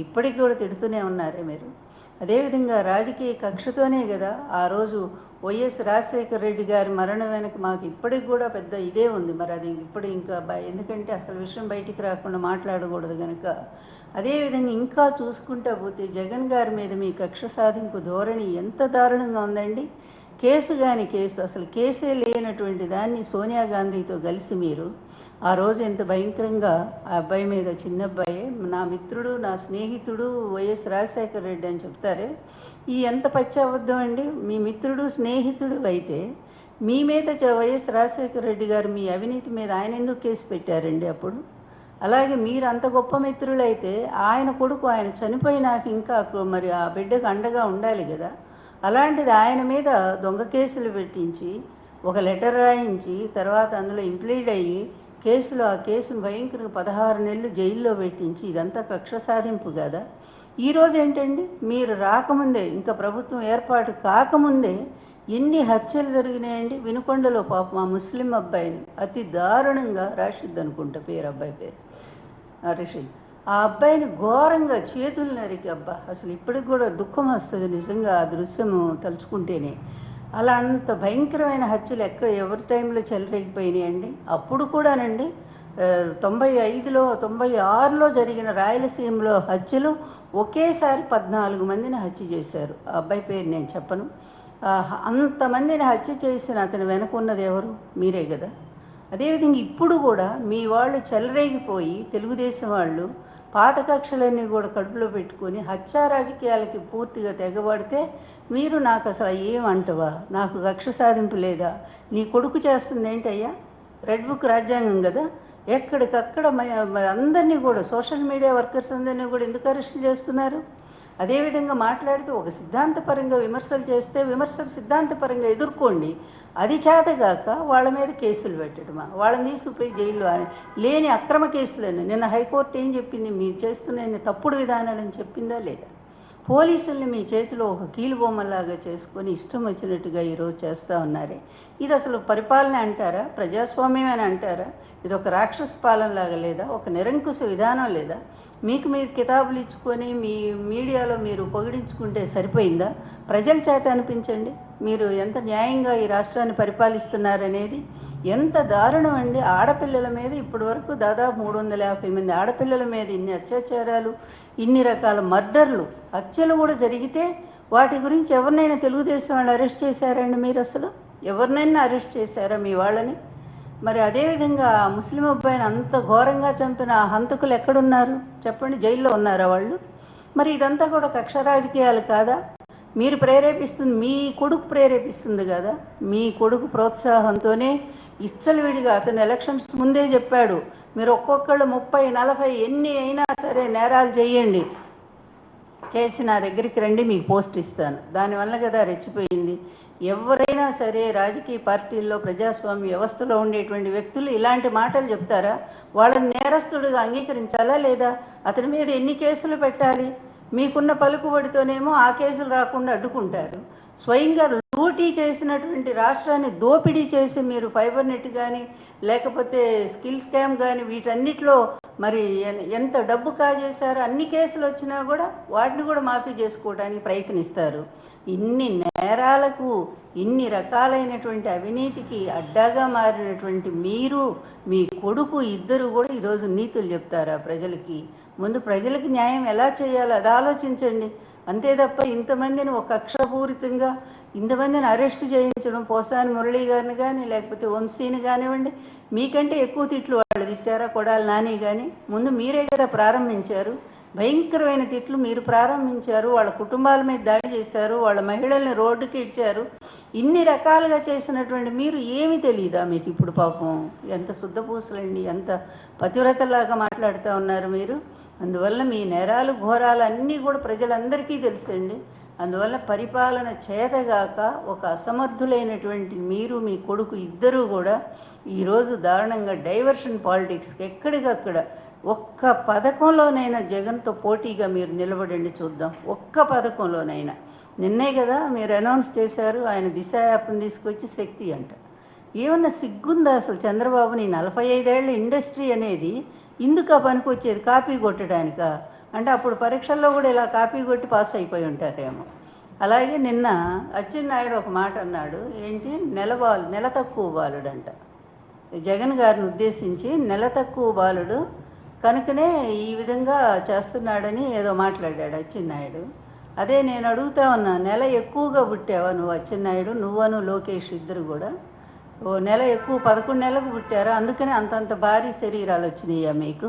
ఇప్పటికి కూడా తిడుతూనే ఉన్నారే మీరు. అదేవిధంగా రాజకీయ కక్షతోనే కదా ఆ రోజు వైఎస్ రాజశేఖర రెడ్డి గారి మరణం వెనక మాకు ఇప్పటికి కూడా పెద్ద ఇదే ఉంది. మరి అది ఇప్పుడు ఇంకా ఎందుకంటే అసలు విషయం బయటికి రాకుండా మాట్లాడకూడదు కనుక. అదేవిధంగా ఇంకా చూసుకుంటా పోతే జగన్ గారి మీద మీ కక్ష సాధింపు ధోరణి ఎంత దారుణంగా ఉందండి. కేసు కాని కేసు, అసలు కేసే లేనటువంటి దాన్ని సోనియా గాంధీతో కలిసి మీరు ఆ రోజు ఎంత భయంకరంగా ఆ అబ్బాయి మీద, చిన్న అబ్బాయి, నా మిత్రుడు, నా స్నేహితుడు వైఎస్ రాజశేఖర రెడ్డి అని చెప్తారే, ఈ ఎంత పచ్చి అబద్ధం అండి. మీ మిత్రుడు స్నేహితుడు అయితే మీ మీద వైఎస్ రాజశేఖర రెడ్డి గారు మీ అవినీతి మీద ఆయన ఎందుకు కేసు పెట్టారండి అప్పుడు? అలాగే మీరు అంత గొప్ప మిత్రులైతే ఆయన కొడుకు ఆయన చనిపోయినాక ఇంకా మరి ఆ బిడ్డకు అండగా ఉండాలి కదా. అలాంటిది ఆయన మీద దొంగ కేసులు పెట్టించి ఒక లెటర్ రాయించి తర్వాత అందులో ఇంప్లీడ్ అయ్యి కేసులో ఆ కేసును భయంకరంగా 16 నెలలు జైల్లో పెట్టించి ఇదంతా కక్ష సాధింపు కదా. ఈరోజు ఏంటండి, మీరు రాకముందే, ఇంకా ప్రభుత్వం ఏర్పాటు కాకముందే ఎన్ని హత్యలు జరిగినాయండి. వినుకొండలో పాప మా ముస్లిం అబ్బాయిని అతి దారుణంగా, రాషిద్ అనుకుంటా పేరు, అబ్బాయి పేరు రషీద్, ఆ అబ్బాయిని ఘోరంగా చేతులు నరికి, అబ్బా అసలు ఇప్పటికి కూడా దుఃఖం వస్తుంది నిజంగా ఆ దృశ్యము తలుచుకుంటేనే. అలా అంత భయంకరమైన హత్యలు ఎవరి టైంలో చెలరేగిపోయినాయండి. అప్పుడు కూడానండి 95లో 96లో జరిగిన రాయలసీమలో హత్యలు ఒకేసారి 14 మందిని హత్య చేశారు. ఆ అబ్బాయి పేరు నేను చెప్పను. అంతమందిని హత్య చేసిన అతను వెనకున్నది ఎవరు? మీరే కదా. అదేవిధంగా ఇప్పుడు కూడా మీ వాళ్ళు చెలరేగిపోయి తెలుగుదేశం వాళ్ళు పాత కక్షలన్నీ కూడా కడుపులో పెట్టుకొని హత్యా రాజకీయాలకి పూర్తిగా తెగబడితే మీరు నాకు అసలు ఏమంటవా, నాకు కక్ష సాధింపు లేదా, నీ కొడుకు చేస్తుంది ఏంటయ్యా? రెడ్ బుక్ రాజ్యాంగం కదా. ఎక్కడికక్కడ అందరినీ కూడా సోషల్ మీడియా వర్కర్స్ అందరినీ కూడా ఎందుకు అరెస్ట్ చేస్తున్నారు? అదేవిధంగా మాట్లాడితే ఒక సిద్ధాంతపరంగా విమర్శలు చేస్తే విమర్శలు సిద్ధాంతపరంగా ఎదుర్కోండి. అది చేతగాక వాళ్ళ మీద కేసులు పెట్టడమా, వాళ్ళని తీసుకుపోయి జైల్లో లేని అక్రమ కేసులని. నిన్న హైకోర్టు ఏం చెప్పింది? మీరు చేస్తున్న తప్పుడు విధానాలని చెప్పిందా లేదా? పోలీసుల్ని మీ చేతిలో ఒక కీలుబొమ్మలాగా చేసుకొని ఇష్టం వచ్చినట్టుగా ఈరోజు చేస్తూ ఉన్నారే. ఇది అసలు పరిపాలన అంటారా? ప్రజాస్వామ్యం అని అంటారా? ఇది ఒక రాక్షస పాలనలాగా లేదా? ఒక నిరంకుశ విధానం లేదా? మీకు మీరు కితాబులు ఇచ్చుకొని మీ మీడియాలో మీరు పొగిడించుకుంటే సరిపోయిందా? ప్రజల చేత అనిపించండి మీరు ఎంత న్యాయంగా ఈ రాష్ట్రాన్ని పరిపాలిస్తున్నారనేది. ఎంత దారుణం అండి. ఆడపిల్లల మీద ఇప్పటి వరకు దాదాపు 350 మంది ఆడపిల్లల మీద ఇన్ని అత్యాచారాలు, ఇన్ని రకాల మర్డర్లు, హత్యలు కూడా జరిగితే వాటి గురించి ఎవరినైనా తెలుగుదేశం వాళ్ళు అరెస్ట్ చేశారండి? మీరు అసలు ఎవరినైనా అరెస్ట్ చేశారా మీ వాళ్ళని? మరి అదేవిధంగా ముస్లిం అబ్బాయిని అంత ఘోరంగా చంపిన ఆ హంతకులు ఎక్కడున్నారు చెప్పండి? జైల్లో ఉన్నారా వాళ్ళు? మరి ఇదంతా కూడా కక్ష రాజకీయాలు కాదా? మీరు ప్రేరేపిస్తుంది, మీ కొడుకు ప్రేరేపిస్తుంది కదా. మీ కొడుకు ప్రోత్సాహంతోనే ఇచ్చలవిడిగా అతను ఎలక్షన్స్ ముందే చెప్పాడు, మీరు ఒక్కొక్కళ్ళు 30, 40 ఎన్ని అయినా సరే నేరాలు చేయండి, చేసి నా దగ్గరికి రండి, మీకు పోస్ట్ ఇస్తాను. దానివల్ల కదా రెచ్చిపోయింది. ఎవరైనా సరే రాజకీయ పార్టీల్లో ప్రజాస్వామ్య వ్యవస్థలో ఉండేటువంటి వ్యక్తులు ఇలాంటి మాటలు చెప్తారా? వాళ్ళని నేరస్తుడిగా అంగీకరించాలా లేదా? అతని మీద ఎన్ని కేసులు పెట్టాలి? మీకున్న పలుకుబడితోనేమో ఆ కేసులు రాకుండా అడ్డుకుంటారు. స్వయంగా లూటీ చేసినటువంటి రాష్ట్రాన్ని దోపిడీ చేసి మీరు ఫైబర్ నెట్ కానీ లేకపోతే స్కిల్ స్కామ్ కానీ వీటన్నిటిలో మరి ఎంత డబ్బు కాజేశారో అన్ని కేసులు వచ్చినా కూడా వాటిని కూడా మాఫీ చేసుకోవడానికి ప్రయత్నిస్తారు. ఇన్ని నేరాలకు, ఇన్ని రకాలైనటువంటి అవినీతికి అడ్డాగా మారినటువంటి మీరు, మీ కొడుకు ఇద్దరు కూడా ఈరోజు నీతులు చెప్తారా ప్రజలకి? ముందు ప్రజలకు న్యాయం ఎలా చేయాలో అది ఆలోచించండి. అంతే తప్ప ఇంతమందిని ఒక కక్షపూరితంగా ఇంతమందిని అరెస్ట్ చేయించడం, పోసాని మురళీ గారిని కానీ లేకపోతే వంశీని కానివ్వండి, మీకంటే ఎక్కువ తిట్లు వాళ్ళు తిట్టారా? కొడాలి నాని కానీ ముందు మీరే కదా ప్రారంభించారు. భయంకరమైన తిట్లు మీరు ప్రారంభించారు. వాళ్ళ కుటుంబాల మీద దాడి చేశారు, వాళ్ళ మహిళల్ని రోడ్డుకి ఇడ్చారు. ఇన్ని రకాలుగా చేసినటువంటి మీరు ఏమి తెలియదా మీకు ఇప్పుడు? పాపం ఎంత శుద్ధపూసలండి, ఎంత పతివ్రతలాగా మాట్లాడుతూ ఉన్నారు మీరు. అందువల్ల మీ నేరాలు, ఘోరాలు అన్నీ కూడా ప్రజలందరికీ తెలుసండి. అందువల్ల పరిపాలన చేతగాక ఒక అసమర్థులైనటువంటి మీరు, మీ కొడుకు ఇద్దరూ కూడా ఈరోజు దారుణంగా డైవర్షన్ పాలిటిక్స్కి ఎక్కడికక్కడ ఒక్క పథకంలోనైనా జగన్తో పోటీగా మీరు నిలబడండి చూద్దాం. ఒక్క పథకంలోనైనా. నిన్నే కదా మీరు అనౌన్స్ చేశారు ఆయన దిశ యాప్ని తీసుకొచ్చి శక్తి అంట. ఏమన్నా సిగ్గుందా అసలు చంద్రబాబు? నీ 45 ఏళ్ల ఇండస్ట్రీ అనేది ఇందుక పనికొచ్చేది? కాపీ కొట్టడానిక? అంటే అప్పుడు పరీక్షల్లో కూడా ఇలా కాపీ కొట్టి పాస్ అయిపోయి ఉంటారేమో. అలాగే నిన్న అచ్చెన్నాయుడు ఒక మాట అన్నాడు, ఏంటి, నెల తక్కువ బాలుడంట. జగన్ గారిని ఉద్దేశించి నెల తక్కువ బాలుడు కనుకనే ఈ విధంగా చేస్తున్నాడని ఏదో మాట్లాడాడు అచ్చెన్నాయుడు. అదే నేను అడుగుతా ఉన్నా, నెల ఎక్కువగా పుట్టావా నువ్వు అచ్చెన్నాయుడు? నువ్వను లోకేష్ ఇద్దరు కూడా ఓ నెల ఎక్కువ, 11 నెలలకు పుట్టారా, అందుకనే అంతంత భారీ శరీరాలు వచ్చినాయా మీకు?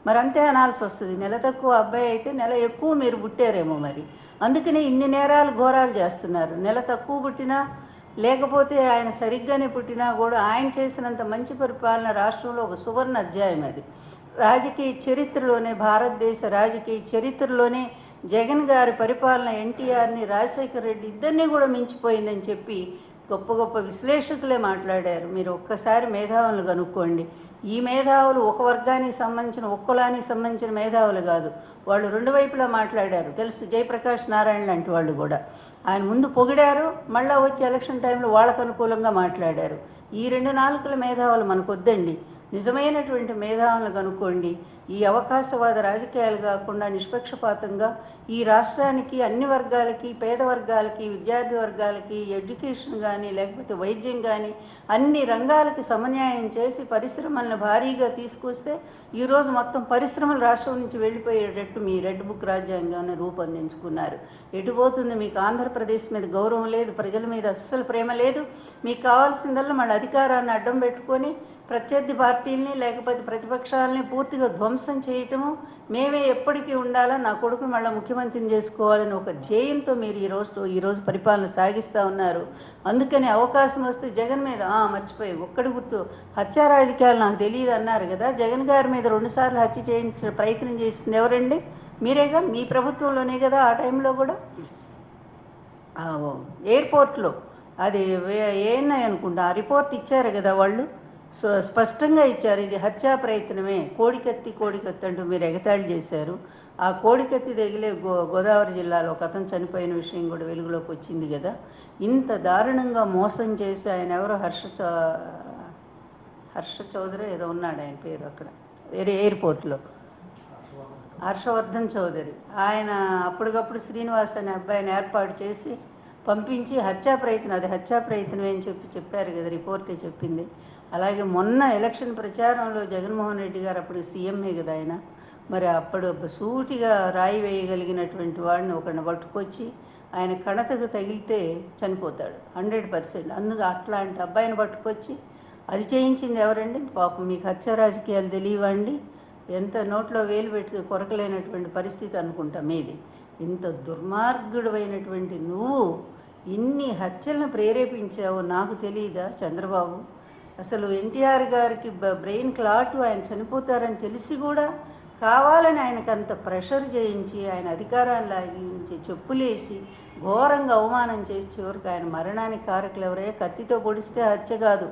మరి అంతే అనాల్సి వస్తుంది. నెల తక్కువ అబ్బాయి అయితే నెల ఎక్కువ మీరు పుట్టారేమో మరి, అందుకని ఇన్ని నేరాలు ఘోరాలు చేస్తున్నారు. నెల తక్కువ పుట్టినా లేకపోతే ఆయన సరిగ్గానే పుట్టినా కూడా ఆయన చేసినంత మంచి పరిపాలన రాష్ట్రంలో ఒక సువర్ణ అధ్యాయం. అది రాజకీయ చరిత్రలోనే, భారతదేశ రాజకీయ చరిత్రలోనే జగన్ గారి పరిపాలన ఎన్టీఆర్ని, రాజశేఖర రెడ్డి ఇద్దరినీ కూడా మించిపోయిందని చెప్పి గొప్ప గొప్ప విశ్లేషకులే మాట్లాడారు. మీరు ఒక్కసారి మేధావులు కనుక్కోండి. ఈ మేధావులు ఒక వర్గానికి సంబంధించిన, ఒక్కలానికి సంబంధించిన మేధావులు కాదు, వాళ్ళు రెండు వైపులా మాట్లాడారు. తెలుసు, జయప్రకాష్ నారాయణ లాంటి వాళ్ళు కూడా ఆయన ముందు పొగిడారు, మళ్ళీ వచ్చి ఎలక్షన్ టైంలో వాళ్ళకు అనుకూలంగా మాట్లాడారు. ఈ 2 నాలుకల మేధావులు మనకు వద్దండి. నిజమైనటువంటి మేధావులను కనుక్కోండి. ఈ అవకాశవాద రాజకీయాలు కాకుండా నిష్పక్షపాతంగా ఈ రాష్ట్రానికి అన్ని వర్గాలకి, పేద వర్గాలకి, విద్యార్థి వర్గాలకి ఎడ్యుకేషన్ కానీ లేకపోతే వైద్యం కానీ అన్ని రంగాలకి సమన్యాయం చేసి పరిశ్రమలను భారీగా తీసుకొస్తే ఈరోజు మొత్తం పరిశ్రమలు రాష్ట్రం నుంచి వెళ్ళిపోయేటట్టు మీ రెడ్ బుక్ రాజ్యాంగాన్ని రూపొందించుకున్నారు. ఎటుపోతుంది? మీకు ఆంధ్రప్రదేశ్ మీద గౌరవం లేదు, ప్రజల మీద అస్సలు ప్రేమ లేదు. మీకు కావాల్సిందల్లా మళ్ళీ అధికారాన్ని అడ్డం పెట్టుకొని ప్రత్యర్థి పార్టీల్ని లేకపోతే ప్రతిపక్షాలని పూర్తిగా ధ్వంసం చేయటము, మేమే ఎప్పటికీ ఉండాలా, నా కొడుకును మళ్ళీ ముఖ్యమంత్రిని చేసుకోవాలని ఒక ధ్యేయంతో మీరు ఈరోజు పరిపాలన సాగిస్తూ ఉన్నారు. అందుకని అవకాశం వస్తే జగన్ మీద మర్చిపోయి ఒక్కడి గుర్తు, హత్యా రాజకీయాలు నాకు తెలియదు అన్నారు కదా. జగన్ గారి మీద 2 సార్లు హత్య చేయించే ప్రయత్నం చేసింది ఎవరండి? మీరేగా, మీ ప్రభుత్వంలోనే కదా. ఆ టైంలో కూడా ఎయిర్పోర్ట్లో అది ఏఎన్ఐ అనుకుంటా, ఆ రిపోర్ట్ ఇచ్చారు కదా వాళ్ళు, సో స్పష్టంగా ఇచ్చారు, ఇది హత్యా ప్రయత్నమే, కోడికత్తి అంటూ మీరు ఎగతాళి చేశారు. ఆ కోడికత్తి తగిలే గోదావరి జిల్లాలో ఒక అతను చనిపోయిన విషయం కూడా వెలుగులోకి వచ్చింది కదా. ఇంత దారుణంగా మోసం చేసి ఆయన ఎవరో హర్ష చౌదరి ఏదో ఉన్నాడు ఆయన పేరు అక్కడ వేరే ఎయిర్పోర్ట్లో, హర్షవర్ధన్ చౌదరి. ఆయన అప్పటికప్పుడు శ్రీనివాస్ అనే అబ్బాయిని ఏర్పాటు చేసి పంపించి హత్యా ప్రయత్నం, అది హత్యా ప్రయత్నమే అని చెప్పారు కదా, రిపోర్టే చెప్పింది. అలాగే మొన్న ఎలక్షన్ ప్రచారంలో జగన్మోహన్ రెడ్డి గారు అప్పుడు సీఎంఏ కదా ఆయన, మరి అప్పుడు సూటిగా రాయి వేయగలిగినటువంటి వాడిని ఒకరిని పట్టుకొచ్చి ఆయన కణతకు తగిలితే చనిపోతాడు 100%. అందుకు అట్లాంటి అబ్బాయిని పట్టుకొచ్చి అది చేయించింది ఎవరండి? పాపం మీకు హత్య రాజకీయాలు తెలియవండి, ఎంత నోట్లో వేలు పెట్టి కొరకలేనటువంటి పరిస్థితి అనుకుంటా మీది. ఇంత దుర్మార్గుడు అయినటువంటి నువ్వు ఇన్ని హత్యలను ప్రేరేపించావు, నాకు తెలియదా చంద్రబాబు? అసలు ఎన్టీఆర్ గారికి బ్రెయిన్ క్లాట్, ఆయన చనిపోతారని తెలిసి కూడా కావాలని ఆయనకు అంత ప్రెషర్ చేయించి ఆయన అధికారాన్ని లాగించి చెప్పులేసి ఘోరంగా అవమానం చేసి చివరికి ఆయన మరణానికి కారకులు ఎవరయ్యా? కత్తితో పొడిస్తే హత్య కాదు,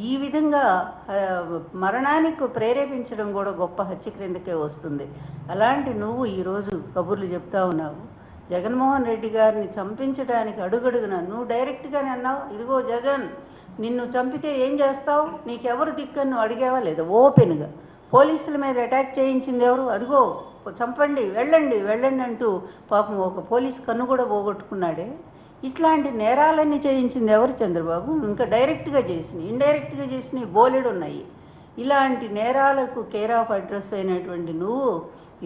ఈ విధంగా మరణానికి ప్రేరేపించడం కూడా గొప్ప హత్య క్రిందకే వస్తుంది. అలాంటి నువ్వు ఈరోజు కబుర్లు చెప్తా ఉన్నావు. జగన్మోహన్ రెడ్డి గారిని చంపించడానికి అడుగడుగునా నువ్వు డైరెక్ట్గానే అన్నావు, ఇదిగో జగన్ నిన్ను చంపితే ఏం చేస్తావు, నీకెవరు దిక్కని నువ్వు అడిగావా లేదా? ఓపెన్గా పోలీసుల మీద అటాక్ చేయించింది ఎవరు? అదిగో చంపండి, వెళ్ళండి అంటూ పాపం ఒక పోలీస్ కన్ను కూడా పోగొట్టుకున్నాడే. ఇట్లాంటి నేరాలన్నీ చేయించింది ఎవరు? చంద్రబాబు. ఇంకా డైరెక్ట్గా చేసినాయి, ఇండైరెక్ట్గా చేసినాయి బోలెడు ఉన్నాయి. ఇలాంటి నేరాలకు కేర్ ఆఫ్ అడ్రస్ అయినటువంటి నువ్వు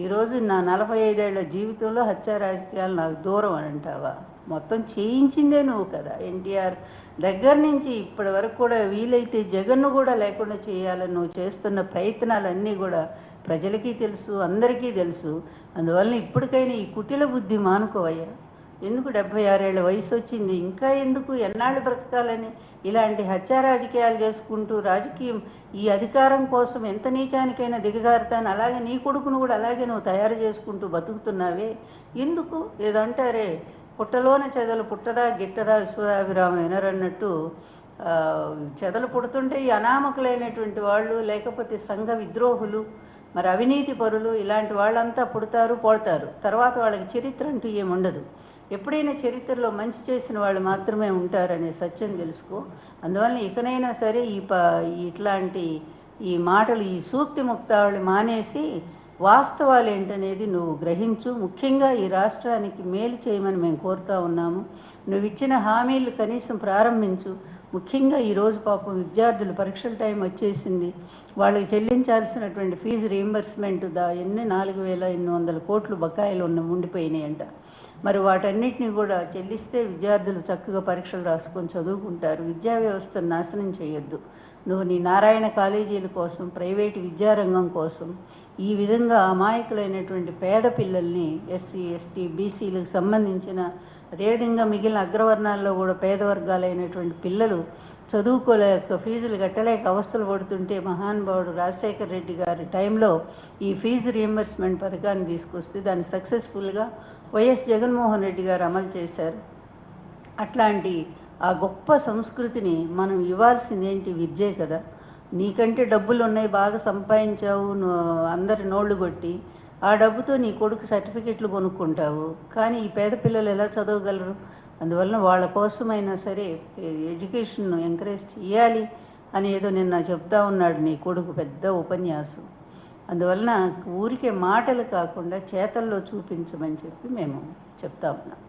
ఈరోజు నా 45 ఏళ్ల జీవితంలో హత్యా రాజకీయాలు నాకు దూరం అని అంటావా? మొత్తం చేయించిందే నువ్వు కదా. ఎన్టీఆర్ దగ్గర నుంచి ఇప్పటి వరకు కూడా వీలైతే జగన్ను కూడా లేకుండా చేయాలని నువ్వు చేస్తున్న ప్రయత్నాలన్నీ కూడా ప్రజలకి తెలుసు, అందరికీ తెలుసు. అందువల్ల ఇప్పటికైనా ఈ కుటిల బుద్ధి మానుకోవయ్యా. ఎందుకు 76 ఏళ్ల వయసు వచ్చింది, ఇంకా ఎందుకు ఎన్నాళ్ళు బ్రతకాలని ఇలాంటి హత్యా రాజకీయాలు చేసుకుంటూ రాజకీయం ఈ అధికారం కోసం ఎంత నీచానికైనా దిగజారుతాను. అలాగే నీ కొడుకును కూడా అలాగే నువ్వు తయారు చేసుకుంటూ బతుకుతున్నావే ఎందుకు? ఏదంటారే పుట్టలోన చెదలు పుట్టదా గిట్టదా విశ్వదాభిరామ వినరన్నట్టు చెదలు పుడుతుంటే ఈ అనామకులైనటువంటి వాళ్ళు, లేకపోతే సంఘ విద్రోహులు, మరి అవినీతి పరులు, ఇలాంటి వాళ్ళంతా పుడతారు పోతారు. తర్వాత వాళ్ళకి చరిత్ర అంటూ ఏముండదు. ఎప్పుడైనా చరిత్రలో మంచి చేసిన వాళ్ళు మాత్రమే ఉంటారనే సత్యం తెలుసుకో. అందువల్ల ఇకనైనా సరే ఇట్లాంటి ఈ మాటలు, ఈ సూక్తి ముక్తావళి మానేసి వాస్తవాలు ఏంటనేది నువ్వు గ్రహించు. ముఖ్యంగా ఈ రాష్ట్రానికి మేలు చేయమని మేము కోరుతా ఉన్నాము. నువ్వు ఇచ్చిన హామీలు కనీసం ప్రారంభించు. ముఖ్యంగా ఈరోజు పాపం విద్యార్థులు పరీక్షల టైం వచ్చేసింది, వాళ్ళకి చెల్లించాల్సినటువంటి ఫీజు రీయింబర్స్మెంట్ 4,800 కోట్లు బకాయిలు ఉండిపోయినాయంట. మరి వాటన్నిటిని కూడా చెల్లిస్తే విద్యార్థులు చక్కగా పరీక్షలు రాసుకొని చదువుకుంటారు. విద్యా వ్యవస్థను నాశనం చేయొద్దు. నువ్వు నీ నారాయణ కాలేజీల కోసం, ప్రైవేటు విద్యారంగం కోసం ఈ విధంగా అమాయకులైనటువంటి పేద పిల్లల్ని, ఎస్సీ, ఎస్టీ, బీసీలకు సంబంధించిన, అదేవిధంగా మిగిలిన అగ్రవర్ణాల్లో కూడా పేద వర్గాలైనటువంటి పిల్లలు చదువుకోలేక, ఫీజులు కట్టలేక అవస్థలు పడుతుంటే మహానుభావుడు రాజశేఖర రెడ్డి గారి టైంలో ఈ ఫీజు రీయింబర్స్మెంట్ పథకాన్ని తీసుకొస్తే దాన్ని సక్సెస్ఫుల్గా వైఎస్ జగన్మోహన్ రెడ్డి గారు అమలు చేశారు. అట్లాంటి ఆ గొప్ప సంస్కృతిని మనం ఇవ్వాల్సింది ఏంటి? విద్యే కదా. నీకంటే డబ్బులు ఉన్నాయి, బాగా సంపాదించావు, అందరి నోళ్ళు కొట్టి ఆ డబ్బుతో నీ కొడుకు సర్టిఫికెట్లు కొనుక్కుంటావు. కానీ ఈ పేద పిల్లలు ఎలా చదవగలరు? అందువలన వాళ్ళ కోసమైనా సరే ఎడ్యుకేషన్ ఎంకరేజ్ చేయాలి అని ఏదో నిన్న చెప్తా ఉన్నాడు నీ కొడుకు, పెద్ద ఉపన్యాసం. అందువలన ఊరికే మాటలు కాకుండా చేతల్లో చూపించమని చెప్పి మేము చెప్తా ఉన్నాం.